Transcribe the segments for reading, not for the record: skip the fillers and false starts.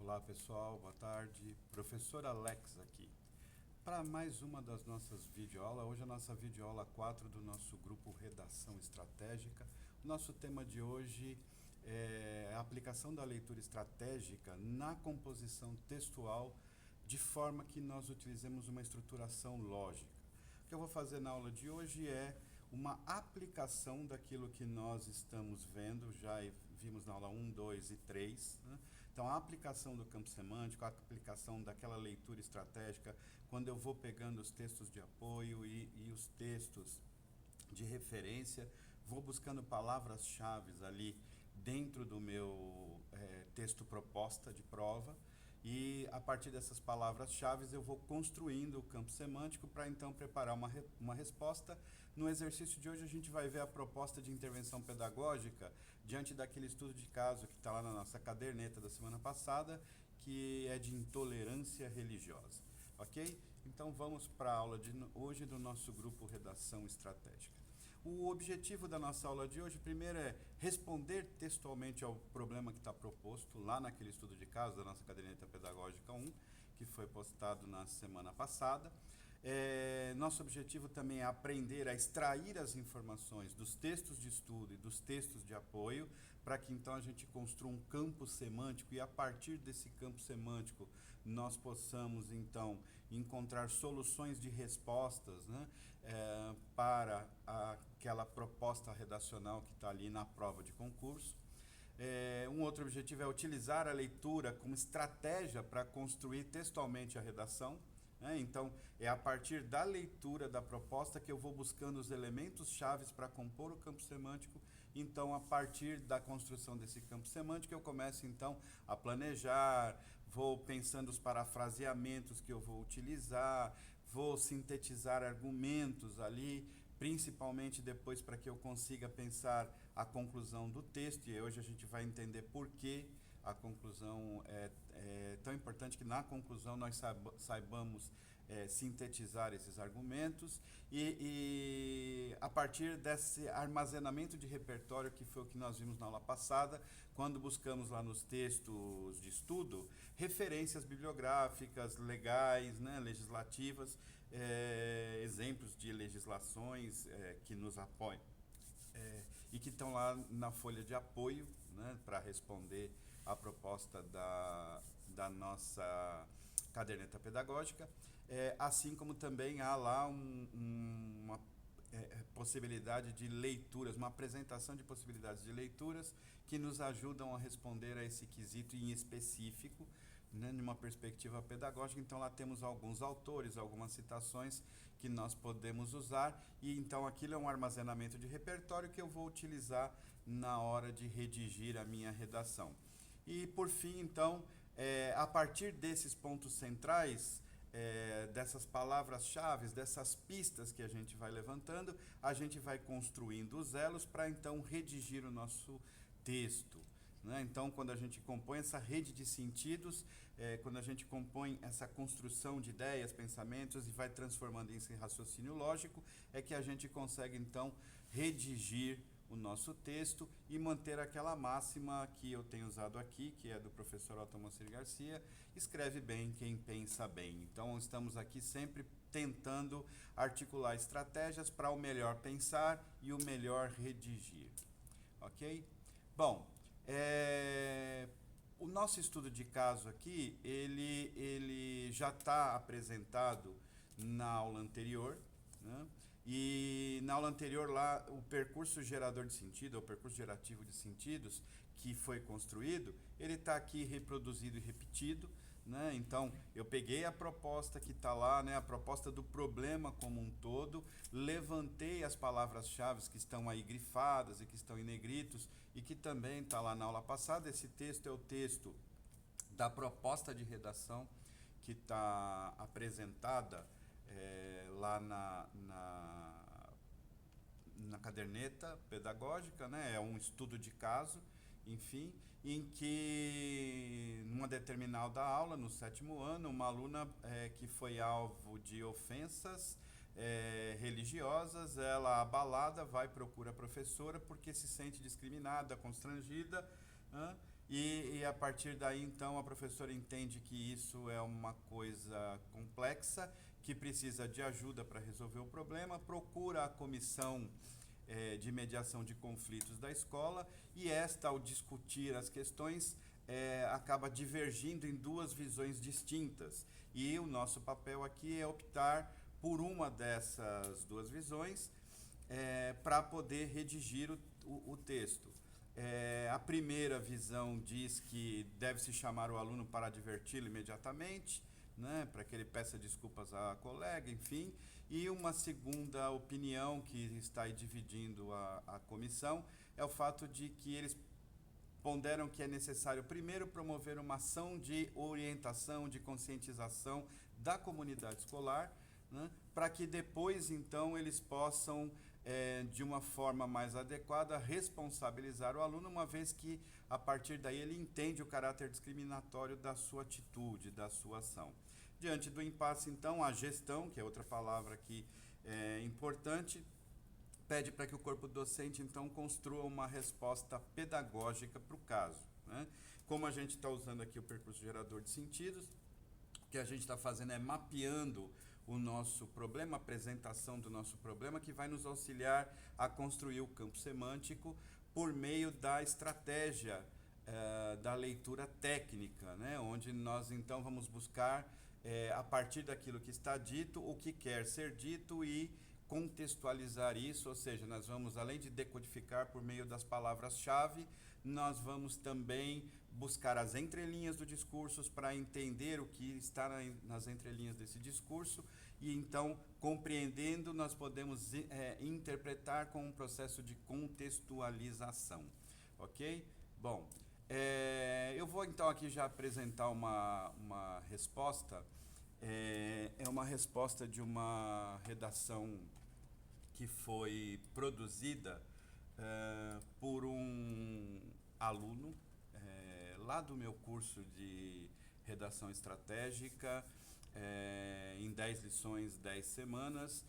Olá pessoal, boa tarde. Professor Alex aqui. Para mais uma das nossas videoaulas, hoje a nossa videoaula 4 do nosso grupo Redação Estratégica. O nosso tema de hoje é a aplicação da leitura estratégica na composição textual de forma que nós utilizemos uma estruturação lógica. O que eu vou fazer na aula de hoje é uma aplicação daquilo que nós estamos vendo, já vimos na aula 1, 2 e 3, né? Então, a aplicação do campo semântico, a aplicação daquela leitura estratégica, quando eu vou pegando os textos de apoio e os textos de referência, vou buscando palavras-chave ali dentro do meu texto proposta de prova, e a partir dessas palavras-chave eu vou construindo o campo semântico para então preparar uma resposta. No exercício de hoje a gente vai ver a proposta de intervenção pedagógica diante daquele estudo de caso que está lá na nossa caderneta da semana passada, que é de intolerância religiosa. Ok? Então vamos para a aula de hoje do nosso grupo Redação Estratégica. O objetivo da nossa aula de hoje, primeiro, é responder textualmente ao problema que está proposto lá naquele estudo de caso da nossa caderneta pedagógica 1, que foi postado na semana passada. Nosso objetivo também é aprender a extrair as informações dos textos de estudo e dos textos de apoio, para que então a gente construa um campo semântico e a partir desse campo semântico nós possamos então encontrar soluções de respostas, né, para aquela proposta redacional que está ali na prova de concurso. Um outro objetivo é utilizar a leitura como estratégia para construir textualmente a redação. Então, é a partir da leitura da proposta que eu vou buscando os elementos chaves para compor o campo semântico. Então, a partir da construção desse campo semântico, eu começo então a planejar, vou pensando os parafraseamentos que eu vou utilizar, vou sintetizar argumentos ali, principalmente depois para que eu consiga pensar a conclusão do texto, e hoje a gente vai entender por que a conclusão é tão importante, que na conclusão nós saibamos sintetizar esses argumentos, e a partir desse armazenamento de repertório, que foi o que nós vimos na aula passada, quando buscamos lá nos textos de estudo, referências bibliográficas, legais, né, legislativas, exemplos de legislações que nos apoiam. E que estão lá na folha de apoio, né, para responder a proposta da nossa caderneta pedagógica, assim como também há lá uma possibilidade de leituras, uma apresentação de possibilidades de leituras que nos ajudam a responder a esse quesito em específico, né, numa perspectiva pedagógica. Então lá temos alguns autores, algumas citações que nós podemos usar, e então aquilo é um armazenamento de repertório que eu vou utilizar na hora de redigir a minha redação. E por fim, então, a partir desses pontos centrais, dessas palavras-chave, dessas pistas que a gente vai levantando, a gente vai construindo os elos para então redigir o nosso texto. Então, quando a gente compõe essa rede de sentidos, quando a gente compõe essa construção de ideias, pensamentos e vai transformando isso em raciocínio lógico, é que a gente consegue então redigir o nosso texto e manter aquela máxima que eu tenho usado aqui, que é do professor Otto Moacir Garcia: escreve bem quem pensa bem. Então, estamos aqui sempre tentando articular estratégias para o melhor pensar e o melhor redigir. Ok? Bom, o nosso estudo de caso aqui, ele já está apresentado na aula anterior, né? E na aula anterior lá, o percurso gerador de sentido, o percurso gerativo de sentidos que foi construído, ele está aqui reproduzido e repetido, né? Então, eu peguei a proposta que está lá, né, a proposta do problema como um todo, levantei as palavras-chave que estão aí grifadas e que estão em negritos e que também está lá na aula passada. Esse texto é o texto da proposta de redação que está apresentada lá na caderneta pedagógica, né? É um estudo de caso, enfim, em que numa determinada aula, no 7º ano, uma aluna que foi alvo de ofensas religiosas, ela abalada, vai procurar a professora porque se sente discriminada, constrangida, e a partir daí, então, a professora entende que isso é uma coisa complexa, que precisa de ajuda para resolver o problema, procura a comissão de mediação de conflitos da escola, e esta, ao discutir as questões, acaba divergindo em duas visões distintas. E o nosso papel aqui é optar por uma dessas duas visões para poder redigir o texto. A primeira visão diz que deve-se chamar o aluno para adverti-lo imediatamente, né, para que ele peça desculpas à colega, enfim. E uma segunda opinião que está aí dividindo a comissão é o fato de que eles ponderam que é necessário primeiro promover uma ação de orientação, de conscientização da comunidade escolar, né, para que depois, então, eles possam, de uma forma mais adequada, responsabilizar o aluno, uma vez que, a partir daí, ele entende o caráter discriminatório da sua atitude, da sua ação. Diante do impasse, então, a gestão, que é outra palavra aqui importante, pede para que o corpo docente, então, construa uma resposta pedagógica para o caso, né? Como a gente está usando aqui o percurso gerador de sentidos, o que a gente está fazendo é mapeando o nosso problema, a apresentação do nosso problema, que vai nos auxiliar a construir o campo semântico por meio da estratégia da leitura técnica, né? Onde nós, então, vamos buscar, a partir daquilo que está dito, o que quer ser dito e contextualizar isso, ou seja, nós vamos, além de decodificar por meio das palavras-chave, nós vamos também buscar as entrelinhas do discurso para entender o que está nas entrelinhas desse discurso, e então, compreendendo, nós podemos interpretar com um processo de contextualização, ok? Bom, eu vou então aqui já apresentar uma resposta, é uma resposta de uma redação que foi produzida por um aluno lá do meu curso de redação estratégica, em 10 lições, 10 semanas,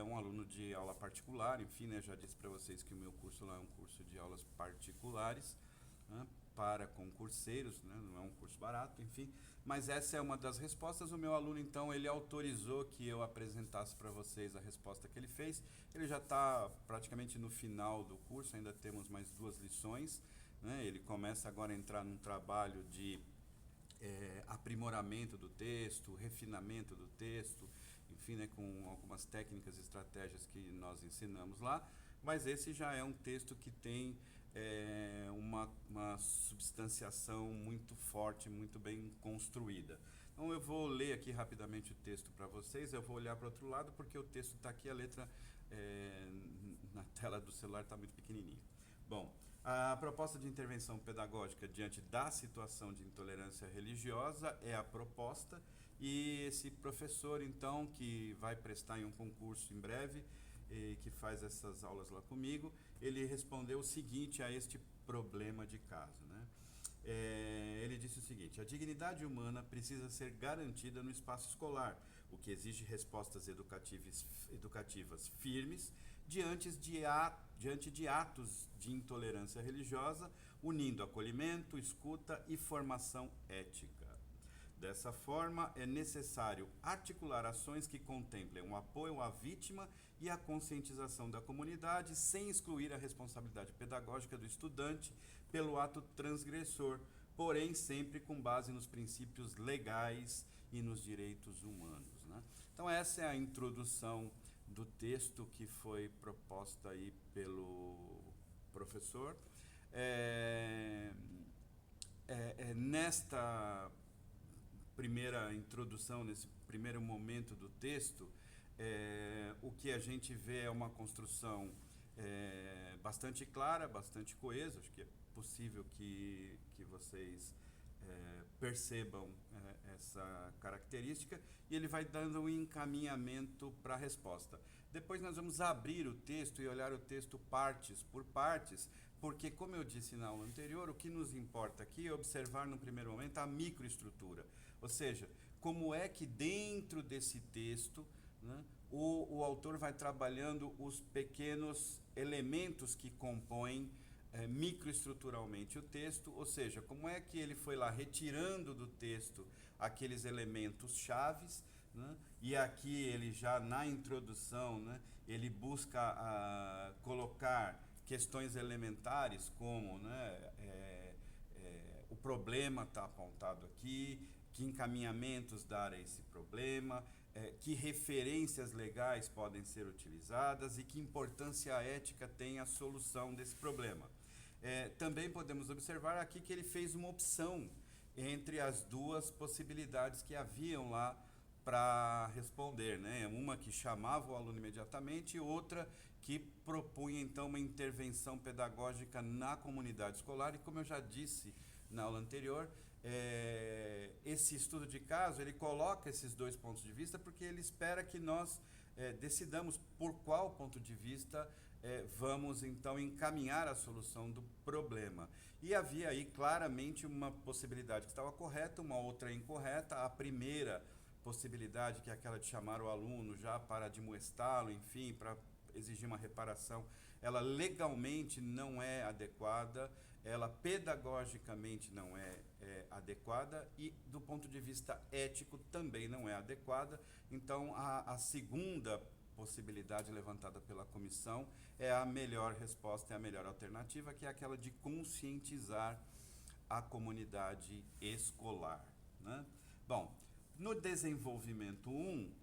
um aluno de aula particular, enfim, né, já disse para vocês que o meu curso lá é um curso de aulas particulares, né, para concurseiros, né, não é um curso barato, enfim, mas essa é uma das respostas. O meu aluno, então, ele autorizou que eu apresentasse para vocês a resposta que ele fez. Ele já está praticamente no final do curso, ainda temos mais 2 lições, né? Ele começa agora a entrar num trabalho de aprimoramento do texto, refinamento do texto, enfim, né, com algumas técnicas e estratégias que nós ensinamos lá, mas esse já é um texto que tem uma substanciação muito forte, muito bem construída. Então eu vou ler aqui rapidamente o texto para vocês, eu vou olhar para o outro lado porque o texto está aqui, a letra na tela do celular está muito pequenininha. Bom, a proposta de intervenção pedagógica diante da situação de intolerância religiosa é a proposta, e esse professor, então, que vai prestar em um concurso em breve, que faz essas aulas lá comigo, ele respondeu o seguinte a este problema de caso, né? Ele disse o seguinte: a dignidade humana precisa ser garantida no espaço escolar, o que exige respostas educativas firmes diante de atos de intolerância religiosa, unindo acolhimento, escuta e formação ética. Dessa forma, é necessário articular ações que contemplem o apoio à vítima e a conscientização da comunidade, sem excluir a responsabilidade pedagógica do estudante pelo ato transgressor, porém sempre com base nos princípios legais e nos direitos humanos, né? Então essa é a introdução do texto que foi proposta aí pelo professor. Nesta primeira introdução, nesse primeiro momento do texto, o que a gente vê é uma construção bastante clara, bastante coesa. Acho que é possível que vocês percebam essa característica, e ele vai dando um encaminhamento para a resposta. Depois nós vamos abrir o texto e olhar o texto partes por partes, porque, como eu disse na aula anterior, o que nos importa aqui é observar no primeiro momento a microestrutura, ou seja, como é que dentro desse texto, né, o autor vai trabalhando os pequenos elementos que compõem microestruturalmente o texto, ou seja, como é que ele foi lá retirando do texto aqueles elementos chaves, né? E aqui ele já na introdução, né, ele busca colocar questões elementares como, né, o problema está apontado aqui, que encaminhamentos dar a esse problema, que referências legais podem ser utilizadas e que importância ética tem a solução desse problema. Também podemos observar aqui que ele fez uma opção entre as duas possibilidades que haviam lá para responder, né? Uma que chamava o aluno imediatamente e outra que propunha então uma intervenção pedagógica na comunidade escolar. E como eu já disse na aula anterior, esse estudo de caso ele coloca esses dois pontos de vista porque ele espera que nós decidamos por qual ponto de vista vamos então encaminhar a solução do problema. E havia aí claramente uma possibilidade que estava correta, uma outra incorreta. A primeira possibilidade, que é aquela de chamar o aluno já para admoestá-lo, enfim, para exigir uma reparação, ela legalmente não é adequada, ela pedagogicamente não é adequada e do ponto de vista ético também não é adequada. Então, a segunda possibilidade levantada pela comissão é a melhor resposta, é a melhor alternativa, que é aquela de conscientizar a comunidade escolar, né? Bom, no desenvolvimento 1,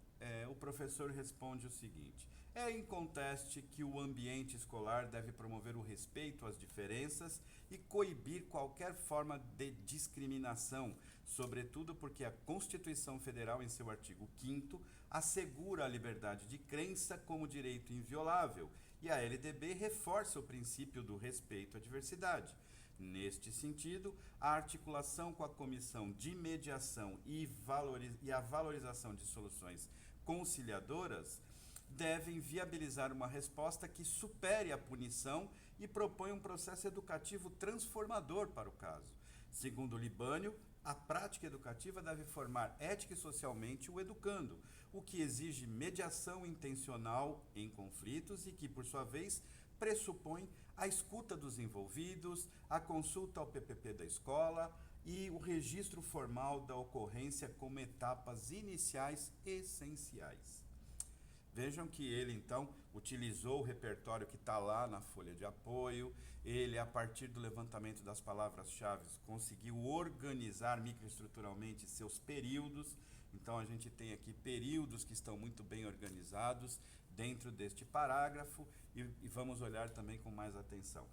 o professor responde o seguinte: é inconteste que o ambiente escolar deve promover o respeito às diferenças e coibir qualquer forma de discriminação, sobretudo porque a Constituição Federal, em seu artigo 5º, assegura a liberdade de crença como direito inviolável e a LDB reforça o princípio do respeito à diversidade. Neste sentido, a articulação com a Comissão de Mediação e a valorização de soluções conciliadoras devem viabilizar uma resposta que supere a punição e propõe um processo educativo transformador para o caso. Segundo Libânio, a prática educativa deve formar ética e socialmente o educando, o que exige mediação intencional em conflitos e que, por sua vez, pressupõe a escuta dos envolvidos, a consulta ao PPP da escola e o registro formal da ocorrência como etapas iniciais essenciais. Vejam que ele, então, utilizou o repertório que está lá na folha de apoio. Ele, a partir do levantamento das palavras-chave, conseguiu organizar microestruturalmente seus períodos. Então, a gente tem aqui períodos que estão muito bem organizados dentro deste parágrafo e vamos olhar também com mais atenção.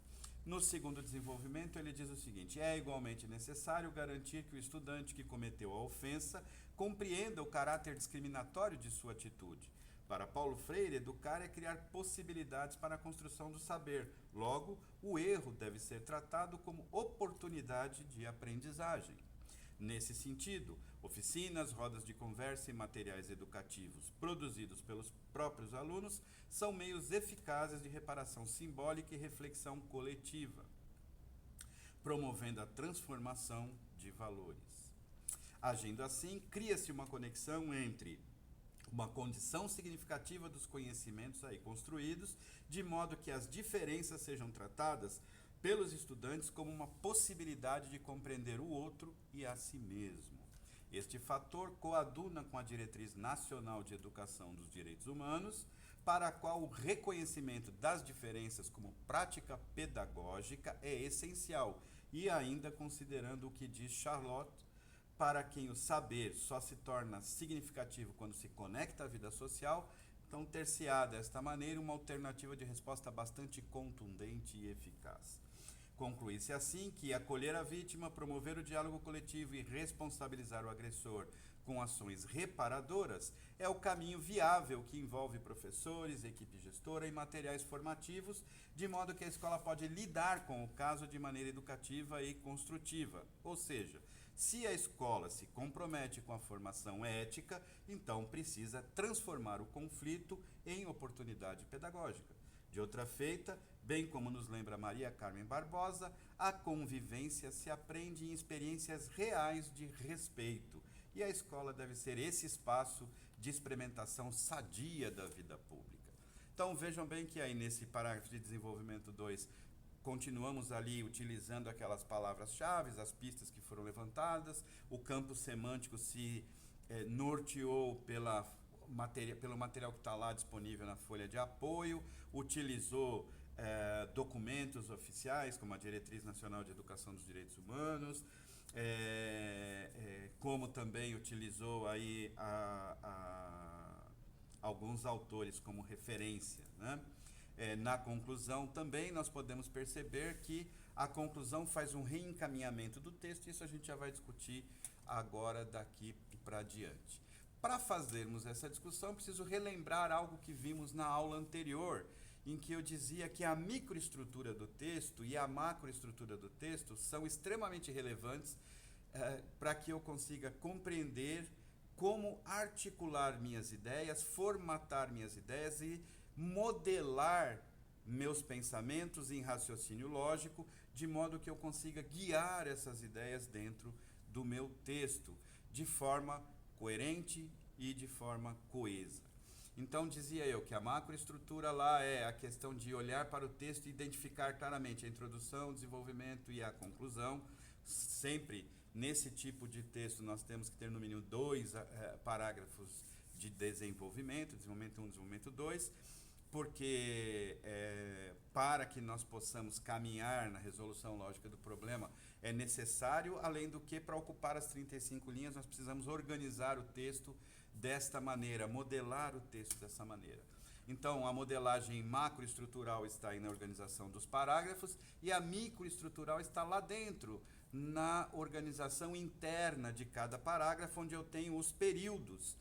No segundo desenvolvimento, ele diz o seguinte: é igualmente necessário garantir que o estudante que cometeu a ofensa compreenda o caráter discriminatório de sua atitude. Para Paulo Freire, educar é criar possibilidades para a construção do saber. Logo, o erro deve ser tratado como oportunidade de aprendizagem. Nesse sentido, oficinas, rodas de conversa e materiais educativos produzidos pelos próprios alunos são meios eficazes de reparação simbólica e reflexão coletiva, promovendo a transformação de valores. Agindo assim, cria-se uma conexão entre uma condição significativa dos conhecimentos aí construídos, de modo que as diferenças sejam tratadas pelos estudantes como uma possibilidade de compreender o outro e a si mesmo. Este fator coaduna com a Diretriz Nacional de Educação dos Direitos Humanos, para a qual o reconhecimento das diferenças como prática pedagógica é essencial, e ainda considerando o que diz Charlotte, para quem o saber só se torna significativo quando se conecta à vida social, então ter-se-á desta maneira uma alternativa de resposta bastante contundente e eficaz. Conclui-se assim que acolher a vítima, promover o diálogo coletivo e responsabilizar o agressor com ações reparadoras é o caminho viável que envolve professores, equipe gestora e materiais formativos, de modo que a escola pode lidar com o caso de maneira educativa e construtiva. Ou seja, se a escola se compromete com a formação ética, então precisa transformar o conflito em oportunidade pedagógica. De outra feita, bem como nos lembra Maria Carmen Barbosa, a convivência se aprende em experiências reais de respeito, e a escola deve ser esse espaço de experimentação sadia da vida pública. Então vejam bem que aí nesse parágrafo de desenvolvimento 2, continuamos ali utilizando aquelas palavras-chave, as pistas que foram levantadas, o campo semântico se norteou pelo material que está lá disponível na folha de apoio, utilizou documentos oficiais, como a Diretriz Nacional de Educação dos Direitos Humanos, como também utilizou aí alguns autores como referência, né? Na conclusão também nós podemos perceber que a conclusão faz um reencaminhamento do texto, e isso a gente já vai discutir agora daqui para diante. Para fazermos essa discussão, preciso relembrar algo que vimos na aula anterior, em que eu dizia que a microestrutura do texto e a macroestrutura do texto são extremamente relevantes para que eu consiga compreender como articular minhas ideias, formatar minhas ideias e modelar meus pensamentos em raciocínio lógico, de modo que eu consiga guiar essas ideias dentro do meu texto, de forma coerente e de forma coesa. Então, dizia eu que a macroestrutura lá é a questão de olhar para o texto e identificar claramente a introdução, o desenvolvimento e a conclusão. Sempre nesse tipo de texto nós temos que ter no mínimo 2 parágrafos de desenvolvimento 1, desenvolvimento 2, porque para que nós possamos caminhar na resolução lógica do problema é necessário, além do que, para ocupar as 35 linhas, nós precisamos organizar o texto desta maneira, modelar o texto dessa maneira. Então, a modelagem macroestrutural está aí na organização dos parágrafos, e a microestrutural está lá dentro, na organização interna de cada parágrafo, onde eu tenho os períodos,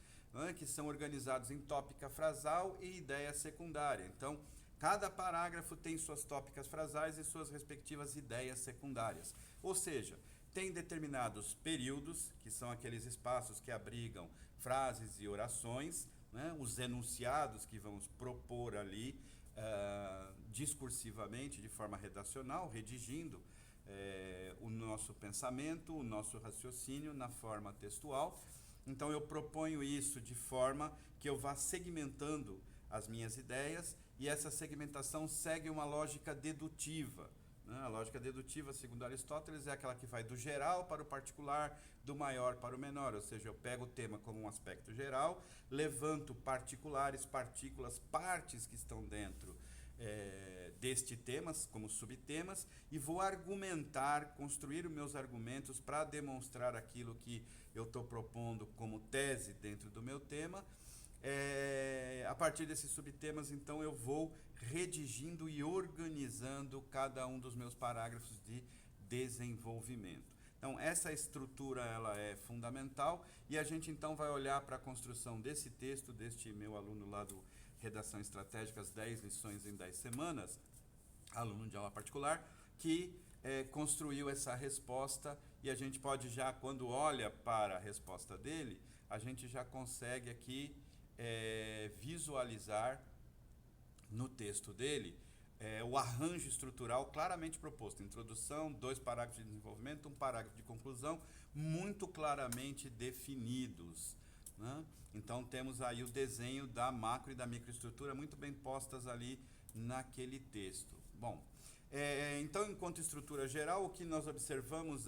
que são organizados em tópica frasal e ideia secundária. Então, cada parágrafo tem suas tópicas frasais e suas respectivas ideias secundárias. Ou seja, tem determinados períodos, que são aqueles espaços que abrigam frases e orações, né, os enunciados que vamos propor ali discursivamente, de forma redacional, redigindo o nosso pensamento, o nosso raciocínio na forma textual. Então eu proponho isso de forma que eu vá segmentando as minhas ideias, e essa segmentação segue uma lógica dedutiva, né? A lógica dedutiva, segundo Aristóteles, é aquela que vai do geral para o particular, do maior para o menor, ou seja, eu pego o tema como um aspecto geral, levanto particulares, partículas, partes que estão dentro deste temas, como subtemas, e vou argumentar, construir os meus argumentos para demonstrar aquilo que eu estou propondo como tese dentro do meu tema. A partir desses subtemas, então, eu vou redigindo e organizando cada um dos meus parágrafos de desenvolvimento. Então, essa estrutura ela é fundamental, e a gente então vai olhar para a construção desse texto, deste meu aluno lá do Redação Estratégica, as 10 lições em 10 semanas, aluno de aula particular, que construiu essa resposta, e a gente pode já, quando olha para a resposta dele, a gente já consegue aqui visualizar no texto dele o arranjo estrutural claramente proposto. Introdução, 2 parágrafos de desenvolvimento, 1 parágrafo de conclusão, muito claramente definidos, né? Então temos aí o desenho da macro e da microestrutura muito bem postas ali naquele texto. Bom, então, enquanto estrutura geral, o que nós observamos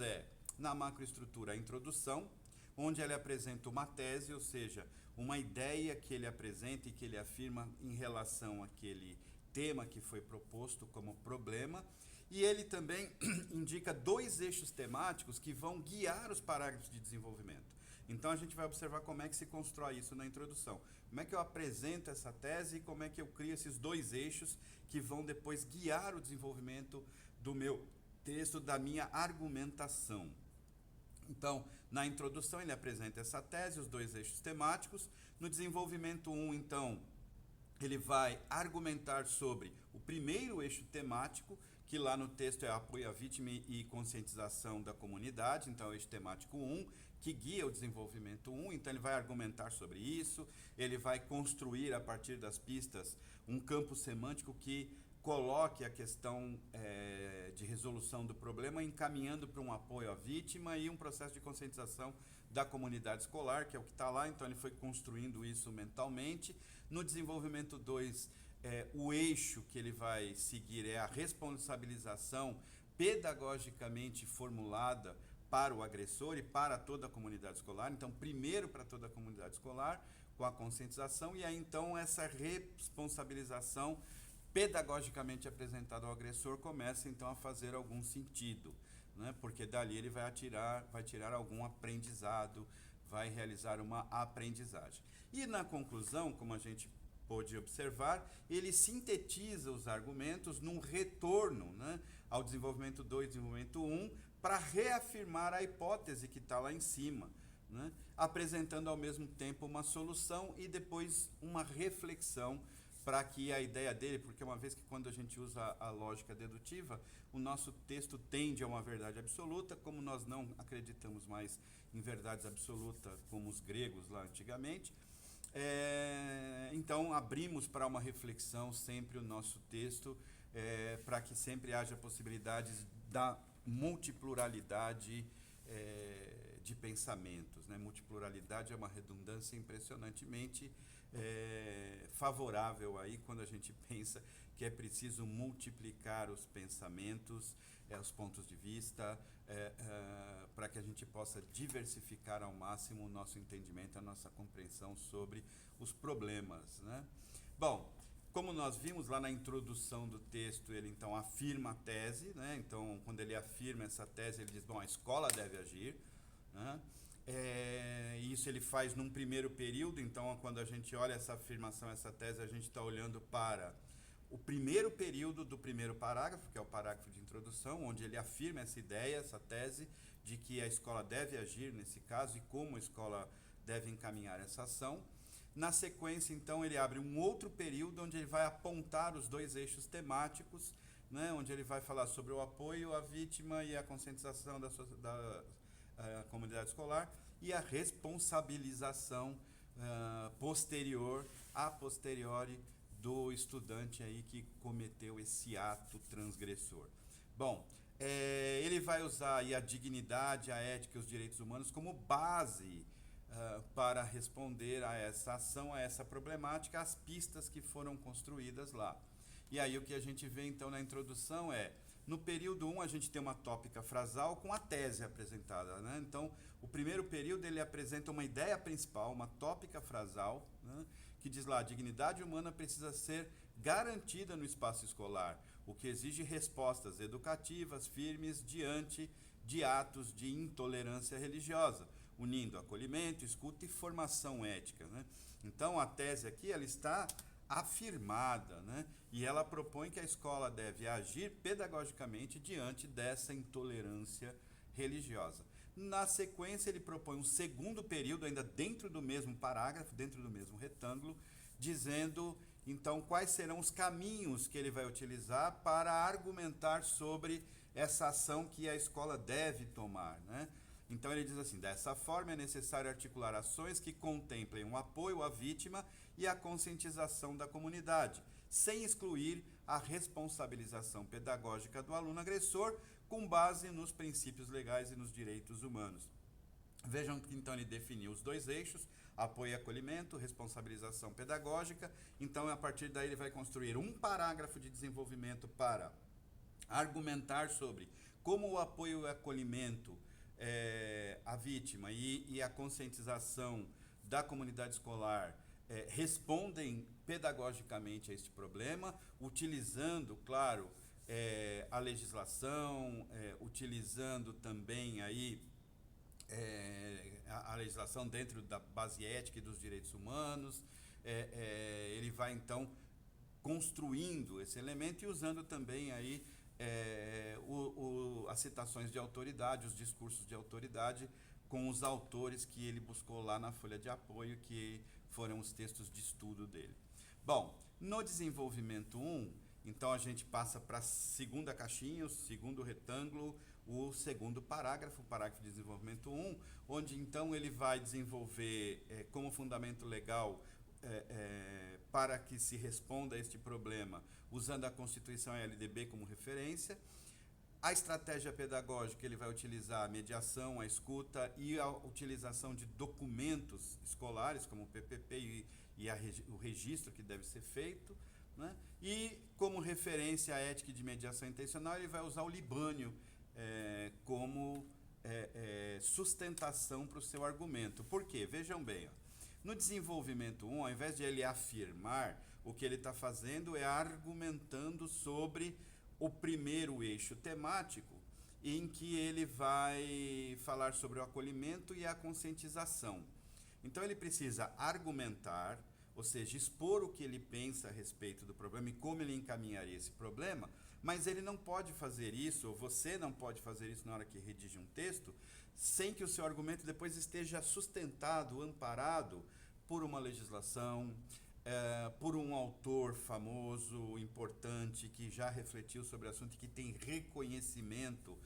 na macroestrutura, a introdução, onde ele apresenta uma tese, ou seja, uma ideia que ele apresenta e que ele afirma em relação àquele tema que foi proposto como problema, e ele também indica 2 eixos temáticos que vão guiar os parágrafos de desenvolvimento. Então, a gente vai observar como é que se constrói isso na introdução. Como é que eu apresento essa tese e como é que eu crio esses 2 eixos que vão depois guiar o desenvolvimento do meu texto, da minha argumentação. Então, na introdução ele apresenta essa tese, os 2 eixos temáticos. No desenvolvimento 1, então, ele vai argumentar sobre o primeiro eixo temático, que lá no texto é apoio à vítima e conscientização da comunidade, então é o eixo temático 1, que guia o desenvolvimento 1, então ele vai argumentar sobre isso, ele vai construir a partir das pistas um campo semântico que coloque a questão de resolução do problema, encaminhando para um apoio à vítima e um processo de conscientização da comunidade escolar, que é o que está lá. Então ele foi construindo isso mentalmente. No desenvolvimento 2, o eixo que ele vai seguir é a responsabilização pedagogicamente formulada para o agressor e para toda a comunidade escolar. Então, primeiro para toda a comunidade escolar, com a conscientização, e aí então essa responsabilização pedagogicamente apresentada ao agressor começa então a fazer algum sentido, né? Porque dali ele vai tirar algum aprendizado, vai realizar uma aprendizagem. E na conclusão, como a gente pôde observar, ele sintetiza os argumentos num retorno, né, ao desenvolvimento 2 e desenvolvimento 1, para reafirmar a hipótese que está lá em cima, né, apresentando ao mesmo tempo uma solução e depois uma reflexão para que a ideia dele, porque uma vez que quando a gente usa a lógica dedutiva, o nosso texto tende a uma verdade absoluta, como nós não acreditamos mais em verdades absolutas como os gregos lá antigamente, então abrimos para uma reflexão sempre o nosso texto, para que sempre haja possibilidades da multipluralidade de pensamentos, né? Multipluralidade é uma redundância impressionantemente favorável aí quando a gente pensa que é preciso multiplicar os pensamentos, os pontos de vista, para que a gente possa diversificar ao máximo o nosso entendimento, a nossa compreensão sobre os problemas, né? Bom, como nós vimos lá na introdução do texto, ele então afirma a tese, né? Então, quando ele afirma essa tese, ele diz, bom, a escola deve agir, né? Isso ele faz num primeiro período. Então, quando a gente olha essa afirmação, essa tese, a gente está olhando para o primeiro período do primeiro parágrafo, que é o parágrafo de introdução, onde ele afirma essa ideia, essa tese, de que a escola deve agir nesse caso e como a escola deve encaminhar essa ação. Na sequência, então, ele abre um outro período onde ele vai apontar os dois eixos temáticos, né, onde ele vai falar sobre o apoio à vítima e a conscientização da comunidade escolar e a responsabilização posterior, a posteriori, do estudante aí que cometeu esse ato transgressor. Bom, ele vai usar aí a dignidade, a ética e os direitos humanos como base para responder a essa ação, a essa problemática, as pistas que foram construídas lá. E aí o que a gente vê então na introdução no período 1 a gente tem uma tópica frasal com a tese apresentada, né? Então, o primeiro período ele apresenta uma ideia principal, uma tópica frasal, né, que diz lá, a dignidade humana precisa ser garantida no espaço escolar, o que exige respostas educativas firmes diante de atos de intolerância religiosa, unindo acolhimento, escuta e formação ética, né? Então, a tese aqui ela está afirmada, né? E ela propõe que a escola deve agir pedagogicamente diante dessa intolerância religiosa. Na sequência, ele propõe um segundo período, ainda dentro do mesmo parágrafo, dentro do mesmo retângulo, dizendo, então, quais serão os caminhos que ele vai utilizar para argumentar sobre essa ação que a escola deve tomar, né? Então, ele diz assim, dessa forma é necessário articular ações que contemplem um apoio à vítima e a conscientização da comunidade, sem excluir a responsabilização pedagógica do aluno agressor, com base nos princípios legais e nos direitos humanos. Vejam que então ele definiu os dois eixos, apoio e acolhimento, responsabilização pedagógica. Então, a partir daí ele vai construir um parágrafo de desenvolvimento para argumentar sobre como o apoio e o acolhimento à vítima e a conscientização da comunidade escolar respondem pedagogicamente a este problema, utilizando, claro, a legislação, utilizando também aí a legislação dentro da base ética e dos direitos humanos. Ele vai então construindo esse elemento e usando também aí as citações de autoridade, os discursos de autoridade com os autores que ele buscou lá na folha de apoio, que foram os textos de estudo dele. Bom, no desenvolvimento 1, então a gente passa para a segunda caixinha, o segundo retângulo, o segundo parágrafo, o parágrafo de desenvolvimento 1, onde então ele vai desenvolver como fundamento legal para que se responda a este problema, usando a Constituição e a LDB como referência. A estratégia pedagógica, ele vai utilizar a mediação, a escuta e a utilização de documentos escolares, como o PPP e o registro que deve ser feito, né? E como referência à ética de mediação intencional, ele vai usar o Libânio como sustentação para o seu argumento. Por quê? Vejam bem, ó. No desenvolvimento 1, ao invés de ele afirmar, o que ele está fazendo é argumentando sobre o primeiro eixo temático, em que ele vai falar sobre o acolhimento e a conscientização. Então ele precisa argumentar, ou seja, expor o que ele pensa a respeito do problema e como ele encaminharia esse problema, mas ele não pode fazer isso, ou você não pode fazer isso na hora que redige um texto, sem que o seu argumento depois esteja sustentado, amparado por uma legislação, por um autor famoso, importante, que já refletiu sobre o assunto e que tem reconhecimento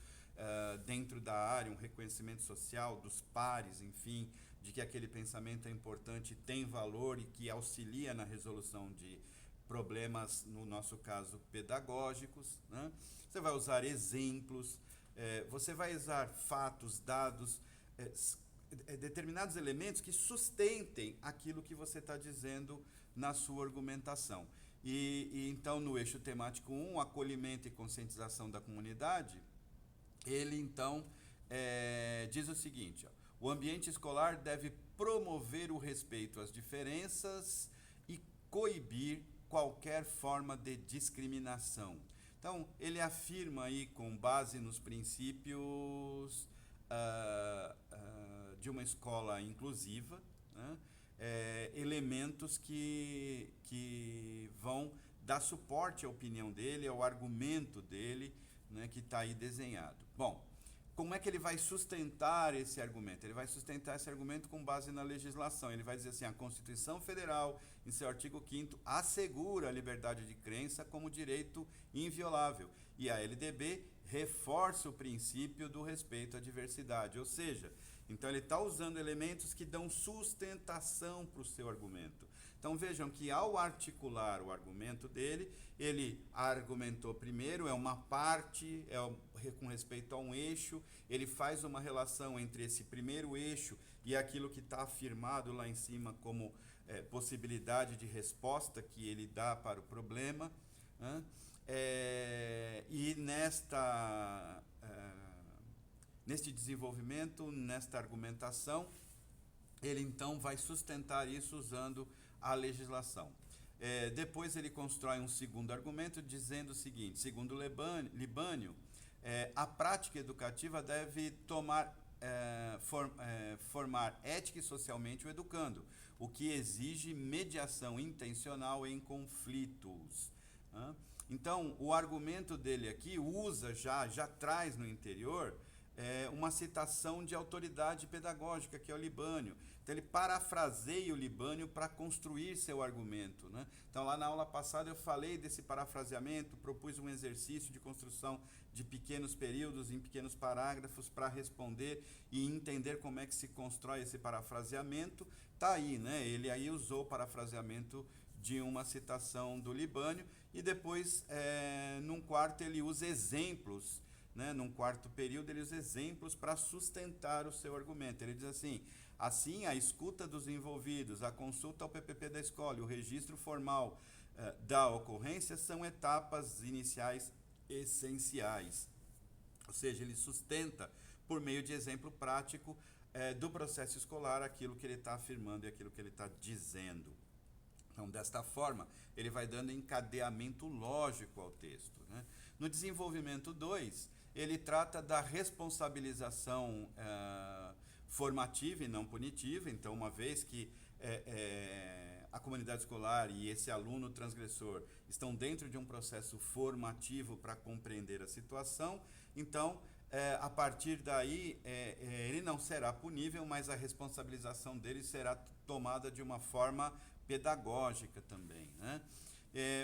dentro da área, um reconhecimento social dos pares, enfim, de que aquele pensamento é importante, tem valor e que auxilia na resolução de problemas, no nosso caso, pedagógicos, né? Você vai usar exemplos, você vai usar fatos, dados, determinados elementos que sustentem aquilo que você está dizendo na sua argumentação. E então, no eixo temático 1, acolhimento e conscientização da comunidade, ele então diz o seguinte, ó: o ambiente escolar deve promover o respeito às diferenças e coibir qualquer forma de discriminação. Então, ele afirma aí, com base nos princípios de uma escola inclusiva, né, elementos que vão dar suporte à opinião dele, ao argumento dele, né, que está aí desenhado. Bom, como é que ele vai sustentar esse argumento? Ele vai sustentar esse argumento com base na legislação. Ele vai dizer assim: a Constituição Federal, em seu artigo 5º, assegura a liberdade de crença como direito inviolável. E a LDB reforça o princípio do respeito à diversidade. Ou seja, então ele está usando elementos que dão sustentação para o seu argumento. Então vejam que, ao articular o argumento dele, ele argumentou primeiro, uma parte, com respeito a um eixo, ele faz uma relação entre esse primeiro eixo e aquilo que está afirmado lá em cima como possibilidade de resposta que ele dá para o problema, né? E neste desenvolvimento, nesta argumentação, ele então vai sustentar isso usando a legislação. Depois ele constrói um segundo argumento dizendo o seguinte: segundo Libânio, a prática educativa deve formar ética e socialmente o educando, o que exige mediação intencional em conflitos. Então, o argumento dele aqui já traz no interior uma citação de autoridade pedagógica, que é o Libânio. Então, ele parafraseia o Libânio para construir seu argumento, né? Então, lá na aula passada eu falei desse parafraseamento, propus um exercício de construção de pequenos períodos em pequenos parágrafos para responder e entender como é que se constrói esse parafraseamento. Está aí, né? Ele aí usou o parafraseamento de uma citação do Libânio e depois, num quarto, ele usa exemplos, né? Num quarto período, ele usa exemplos para sustentar o seu argumento. Ele diz assim: assim, a escuta dos envolvidos, a consulta ao PPP da escola e o registro formal da ocorrência são etapas iniciais essenciais. Ou seja, ele sustenta, por meio de exemplo prático do processo escolar, aquilo que ele está afirmando e aquilo que ele está dizendo. Então, desta forma, ele vai dando encadeamento lógico ao texto, né? No desenvolvimento 2, ele trata da responsabilização formativa e não punitiva. Então, uma vez que a comunidade escolar e esse aluno transgressor estão dentro de um processo formativo para compreender a situação, então, a partir daí, ele não será punível, mas a responsabilização dele será tomada de uma forma pedagógica também, né?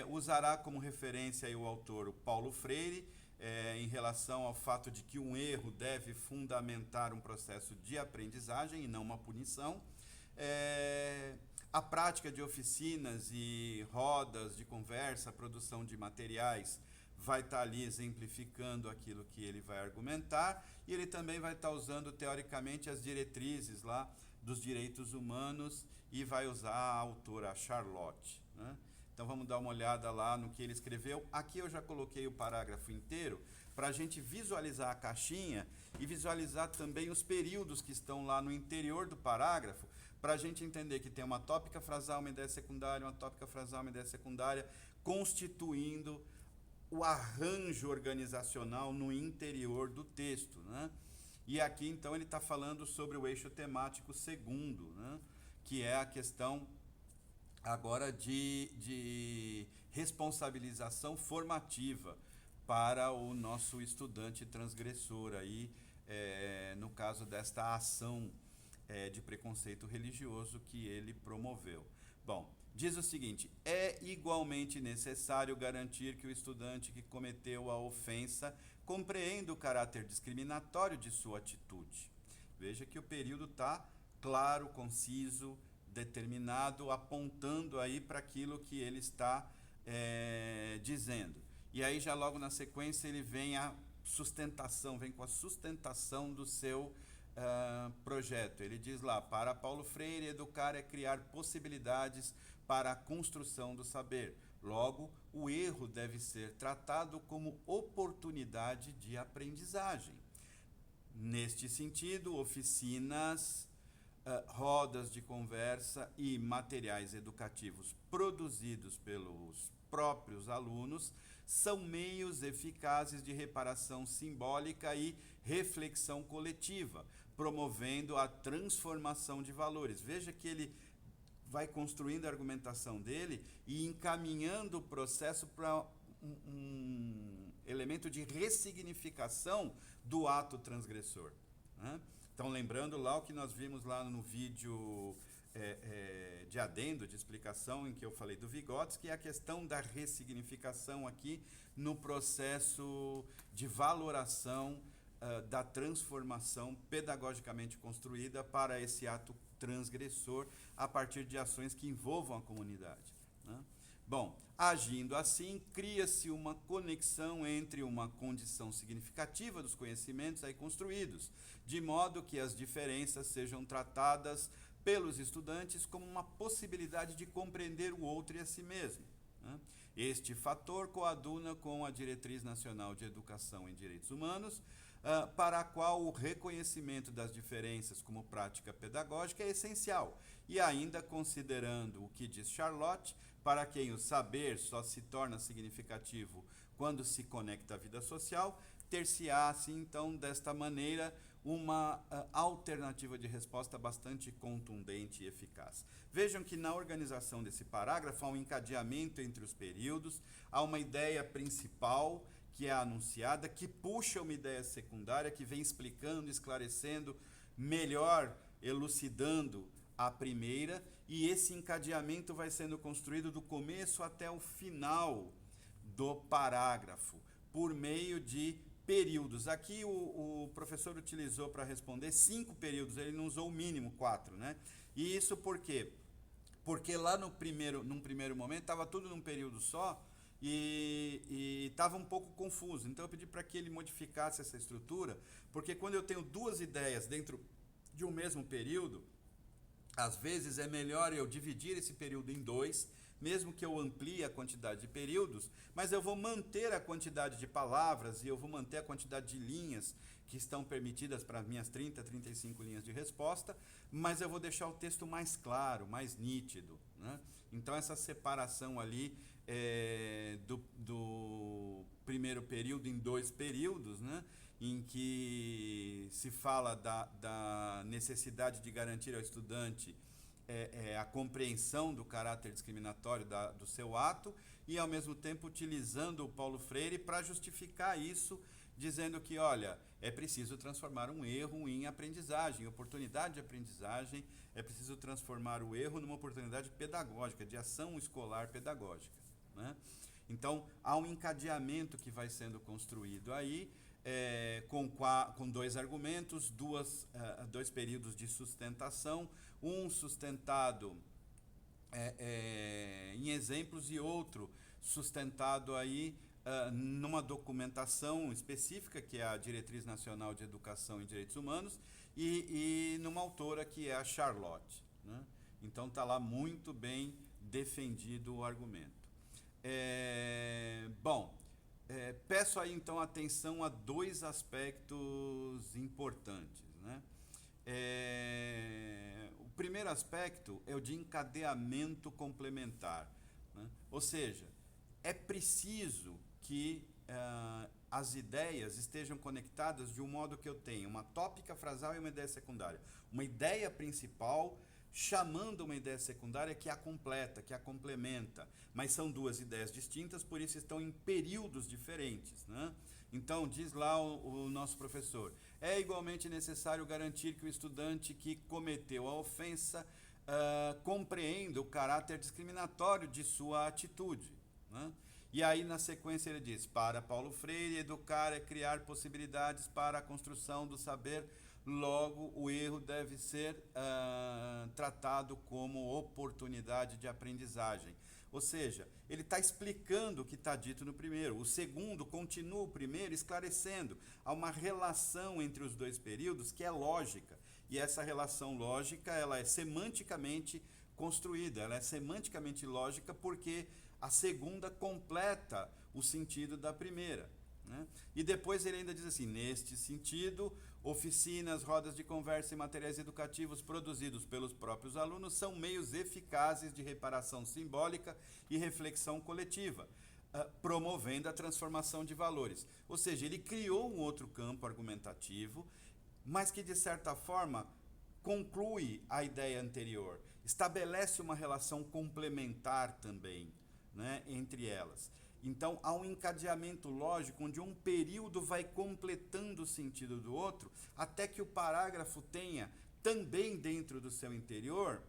Usará como referência aí o autor, o Paulo Freire, em relação ao fato de que um erro deve fundamentar um processo de aprendizagem e não uma punição. A prática de oficinas e rodas de conversa, a produção de materiais, vai estar ali exemplificando aquilo que ele vai argumentar, e ele também vai estar usando, teoricamente, as diretrizes lá dos direitos humanos, e vai usar a autora Charlotte, né? Então vamos dar uma olhada lá no que ele escreveu. Aqui eu já coloquei o parágrafo inteiro para a gente visualizar a caixinha e visualizar também os períodos que estão lá no interior do parágrafo, para a gente entender que tem uma tópica frasal, uma ideia secundária, uma tópica frasal, uma ideia secundária, constituindo o arranjo organizacional no interior do texto, né? E aqui, então, ele está falando sobre o eixo temático segundo, né? Que é a questão agora de responsabilização formativa para o nosso estudante transgressor, aí, no caso desta ação de preconceito religioso que ele promoveu. Bom, diz o seguinte: é igualmente necessário garantir que o estudante que cometeu a ofensa compreenda o caráter discriminatório de sua atitude. Veja que o período está claro, conciso, determinado, apontando aí para aquilo que ele está dizendo. E aí já logo na sequência ele vem a sustentação, vem com a sustentação do seu projeto. Ele diz lá: para Paulo Freire, educar é criar possibilidades para a construção do saber. Logo, o erro deve ser tratado como oportunidade de aprendizagem. Neste sentido, oficinas, rodas de conversa e materiais educativos produzidos pelos próprios alunos são meios eficazes de reparação simbólica e reflexão coletiva, promovendo a transformação de valores. Veja que ele vai construindo a argumentação dele e encaminhando o processo para um elemento de ressignificação do ato transgressor, né? Então, lembrando lá o que nós vimos lá no vídeo de adendo, de explicação, em que eu falei do Vygotsky, que é a questão da ressignificação aqui no processo de valoração da transformação pedagogicamente construída para esse ato transgressor a partir de ações que envolvam a comunidade, né? Bom, agindo assim, cria-se uma conexão entre uma condição significativa dos conhecimentos aí construídos, de modo que as diferenças sejam tratadas pelos estudantes como uma possibilidade de compreender o outro e a si mesmo, né? Este fator coaduna com a Diretriz Nacional de Educação em Direitos Humanos, para a qual o reconhecimento das diferenças como prática pedagógica é essencial, e ainda considerando o que diz Charlotte, para quem o saber só se torna significativo quando se conecta à vida social, ter-se-á, assim, então, desta maneira, uma alternativa de resposta bastante contundente e eficaz. Vejam que na organização desse parágrafo há um encadeamento entre os períodos, há uma ideia principal que é anunciada, que puxa uma ideia secundária, que vem explicando, esclarecendo, melhor elucidando a primeira, e esse encadeamento vai sendo construído do começo até o final do parágrafo, por meio de períodos. Aqui o professor utilizou para responder 5 períodos, ele não usou o mínimo 4, né? E isso por quê? Porque lá num primeiro momento estava tudo num período só e estava um pouco confuso. Então eu pedi para que ele modificasse essa estrutura, porque quando eu tenho duas ideias dentro de um mesmo período, às vezes é melhor eu dividir esse período em 2, mesmo que eu amplie a quantidade de períodos, mas eu vou manter a quantidade de palavras e eu vou manter a quantidade de linhas que estão permitidas para as minhas 30, 35 linhas de resposta, mas eu vou deixar o texto mais claro, mais nítido, né? Então essa separação ali do primeiro período em 2 períodos, né? Em que se fala da necessidade de garantir ao estudante a compreensão do caráter discriminatório do seu ato e, ao mesmo tempo, utilizando o Paulo Freire para justificar isso, dizendo que, olha, é preciso transformar um erro em aprendizagem, oportunidade de aprendizagem, é preciso transformar o erro numa oportunidade pedagógica, de ação escolar pedagógica, né? Então, há um encadeamento que vai sendo construído aí, com 2 argumentos, 2 períodos de sustentação, um sustentado em exemplos e outro sustentado aí numa documentação específica, que é a Diretriz Nacional de Educação em Direitos Humanos, e numa autora que é a Charlotte, né? Então está lá muito bem defendido o argumento. Peço aí então atenção a dois aspectos importantes, né? O primeiro aspecto é o de encadeamento complementar, né? Ou seja, é preciso que as ideias estejam conectadas de um modo que eu tenha uma tópica frasal e uma ideia secundária. Uma ideia principal chamando uma ideia secundária que a completa, que a complementa, mas são duas ideias distintas, por isso estão em períodos diferentes, né? Então, diz lá o nosso professor, é igualmente necessário garantir que o estudante que cometeu a ofensa compreenda o caráter discriminatório de sua atitude, né? E aí, na sequência, ele diz, para Paulo Freire, educar é criar possibilidades para a construção do saber. Logo, o erro deve ser tratado como oportunidade de aprendizagem. Ou seja, ele está explicando o que está dito no primeiro. O segundo continua o primeiro esclarecendo. Há uma relação entre os dois períodos que é lógica. E essa relação lógica ela é semanticamente construída, ela é semanticamente lógica porque a segunda completa o sentido da primeira, né? E depois ele ainda diz assim, neste sentido, oficinas, rodas de conversa e materiais educativos produzidos pelos próprios alunos são meios eficazes de reparação simbólica e reflexão coletiva, promovendo a transformação de valores. Ou seja, ele criou um outro campo argumentativo, mas que de certa forma conclui a ideia anterior, estabelece uma relação complementar também, né, entre elas. Então, há um encadeamento lógico onde um período vai completando o sentido do outro, até que o parágrafo tenha também dentro do seu interior